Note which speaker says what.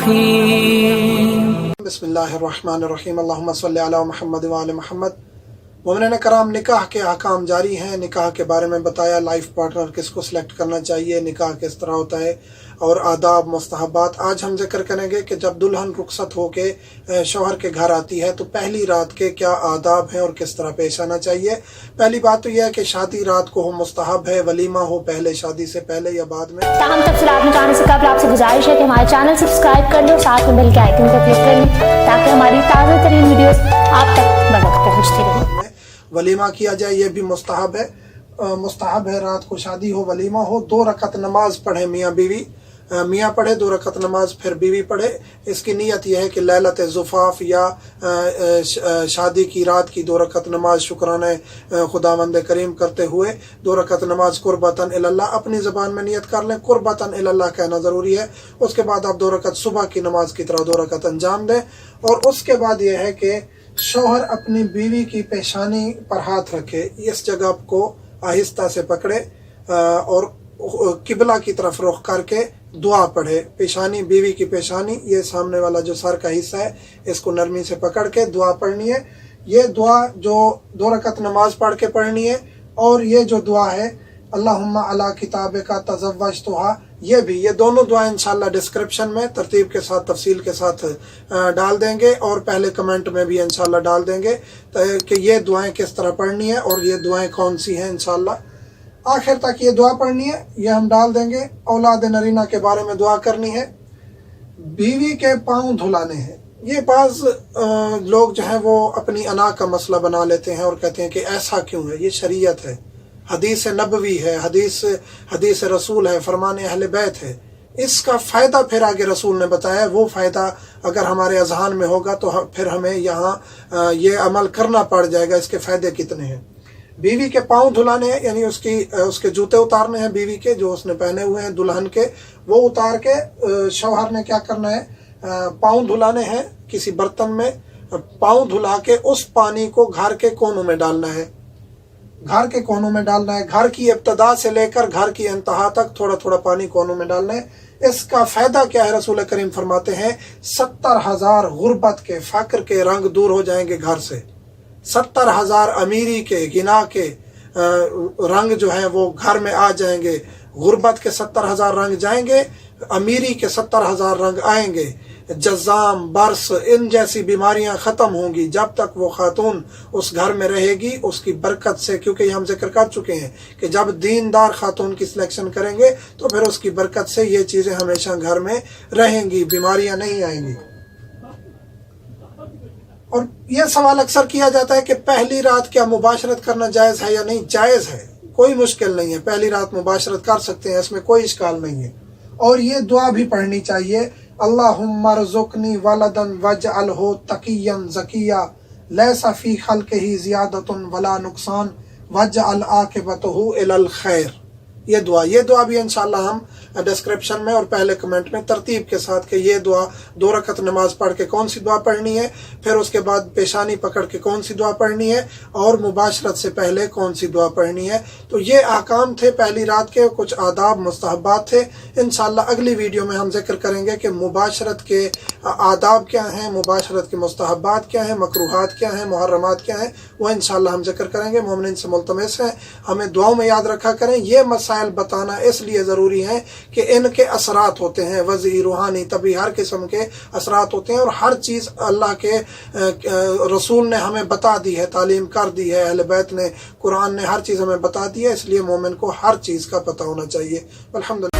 Speaker 1: الرحیم۔
Speaker 2: بسم اللہ الرحمن الرحیم، اللہم صلی علی محمد وآل محمد۔ مومنین کرام، نکاح کے احکام جاری ہیں۔ نکاح کے بارے میں بتایا، لائف پارٹنر کس کو سلیکٹ کرنا چاہیے، نکاح کس طرح ہوتا ہے اور آداب مستحبات۔ آج ہم ذکر کریں گے کہ جب دلہن رخصت ہو کے شوہر کے گھر آتی ہے تو پہلی رات کے کیا آداب ہیں اور کس طرح پیش آنا چاہیے۔ پہلی بات تو یہ ہے کہ شادی رات کو ہو مستحب ہے، ولیمہ ہو پہلے شادی سے پہلے یا بعد میں۔
Speaker 3: تاہم تفصیلات میں جانے سے قبل آپ سے گزارش ہے کہ ہمارے چینل سبسکرائب کر لیں اور ساتھ میں بیل کے آئیکن کو کلک کر لیں تاکہ ہماری تازہ ترین ویڈیوز آپ تک بروقت پہنچتی رہیں۔
Speaker 2: ولیمہ کیا جائے، یہ بھی مستحب ہے۔ مستحب ہے رات کو شادی ہو، ولیمہ ہو، 2 رکعت نماز پڑھے میاں بیوی، میاں پڑھے 2 رکعت نماز، پھر بیوی پڑھے۔ اس کی نیت یہ ہے کہ لیلت زفاف یا شادی کی رات کی 2 رکعت نماز شکرانہ خداوند کریم کرتے ہوئے 2 رکعت نماز قربتاً اللہ، اپنی زبان میں نیت کر لیں، قربتاً اللہ کہنا ضروری ہے۔ اس کے بعد آپ 2 رکعت صبح کی نماز کی طرح 2 رکعت انجام دیں، اور اس کے بعد یہ ہے کہ شوہر اپنی بیوی کی پیشانی پر ہاتھ رکھے، اس جگہ کو آہستہ سے پکڑے اور قبلہ کی طرف رخ کر کے دعا پڑھے۔ پیشانی، بیوی کی پیشانی، یہ سامنے والا جو سر کا حصہ ہے، اس کو نرمی سے پکڑ کے دعا پڑھنی ہے۔ یہ دعا جو 2 رکعت نماز پڑھ کے پڑھنی ہے، اور یہ جو دعا ہے اللہم علی کتابک تزوجتھا، یہ دونوں دعائیں انشاءاللہ ڈسکرپشن میں ترتیب کے ساتھ تفصیل کے ساتھ ڈال دیں گے، اور پہلے کمنٹ میں بھی انشاءاللہ ڈال دیں گے کہ یہ دعائیں کس طرح پڑھنی ہے اور یہ دعائیں کون سی ہیں۔ انشاءاللہ آخر تک یہ دعا پڑھنی ہے، یہ ہم ڈال دیں گے۔ اولاد نرینہ کے بارے میں دعا کرنی ہے، بیوی کے پاؤں دھلانے ہیں۔ یہ بعض لوگ جو ہیں وہ اپنی انا کا مسئلہ بنا لیتے ہیں اور کہتے ہیں کہ ایسا کیوں ہے، یہ شریعت ہے، حدیث نبوی ہے، حدیث رسول ہے، فرمان اہل بیت ہے۔ اس کا فائدہ پھر آگے رسول نے بتایا، وہ فائدہ اگر ہمارے اذہان میں ہوگا تو پھر ہمیں یہاں یہ عمل کرنا پڑ جائے گا۔ اس کے فائدے کتنے ہیں؟ بیوی کے پاؤں دھلانے ہیں، یعنی اس کے جوتے اتارنے ہیں، بیوی کے جو اس نے پہنے ہوئے ہیں دلہن کے، وہ اتار کے شوہر نے کیا کرنا ہے، پاؤں دھلانے ہیں کسی برتن میں۔ پاؤں دھلا کے اس پانی کو گھر کے کونوں میں ڈالنا ہے، گھر کے کونوں میں ڈالنا ہے۔ گھر کی ابتدا سے لے کر گھر کی انتہا تک تھوڑا تھوڑا پانی کونوں میں ڈالنا ہے۔ اس کا فائدہ کیا ہے؟ رسول کریم فرماتے ہیں 70,000 غربت کے، فقر کے رنگ دور ہو جائیں گے گھر سے۔ 70,000 امیری کے، غنا کے رنگ جو ہیں وہ گھر میں آ جائیں گے۔ غربت کے 70,000 رنگ جائیں گے، امیری کے 70,000 رنگ آئیں گے۔ جزام، برس، ان جیسی بیماریاں ختم ہوں گی جب تک وہ خاتون اس گھر میں رہے گی، اس کی برکت سے۔ کیونکہ یہ ہم ذکر کر چکے ہیں کہ جب دیندار خاتون کی سلیکشن کریں گے تو پھر اس کی برکت سے یہ چیزیں ہمیشہ گھر میں رہیں گی، بیماریاں نہیں آئیں گی۔ اور یہ سوال اکثر کیا جاتا ہے کہ پہلی رات کیا مباشرت کرنا جائز ہے یا نہیں؟ جائز ہے، کوئی مشکل نہیں ہے، پہلی رات مباشرت کر سکتے ہیں، اس میں کوئی اشکال نہیں ہے۔ اور یہ دعا بھی پڑھنی چاہیے، اللہم ارزقنی ولدا واجعلہ تقیا زکیا لیس فی خلقہ زیادۃ ولا نقصان واجعل عاقبتہ الی الخیر۔ یہ دعا بھی انشاءاللہ ہم ڈسکرپشن میں اور پہلے کمنٹ میں ترتیب کے ساتھ کہ یہ دعا 2 رکعت نماز پڑھ کے کون سی دعا پڑھنی ہے، پھر اس کے بعد پیشانی پکڑ کے کون سی دعا پڑھنی ہے، اور مباشرت سے پہلے کون سی دعا پڑھنی ہے۔ تو یہ احکام تھے پہلی رات کے، کچھ آداب مستحبات تھے۔ انشاءاللہ اگلی ویڈیو میں ہم ذکر کریں گے کہ مباشرت کے آداب کیا ہیں، مباشرت کے مستحبات کیا ہیں، مکروہات کیا ہیں، محرمات کیا ہیں، وہ انشاءاللہ ہم ذکر کریں گے۔ مومنین سے ملتمس ہے ہمیں دعاؤں میں یاد رکھا کریں۔ یہ مسائل بتانا اس لیے ضروری ہے کہ ان کے اثرات ہوتے ہیں، وضعی، روحانی، طبی، ہر قسم کے اثرات ہوتے ہیں، اور ہر چیز اللہ کے رسول نے ہمیں بتا دی ہے، تعلیم کر دی ہے، اہل بیت نے، قرآن نے ہر چیز ہمیں بتا دی ہے۔ اس لیے مومن کو ہر چیز کا پتہ ہونا چاہیے۔ الحمدللہ۔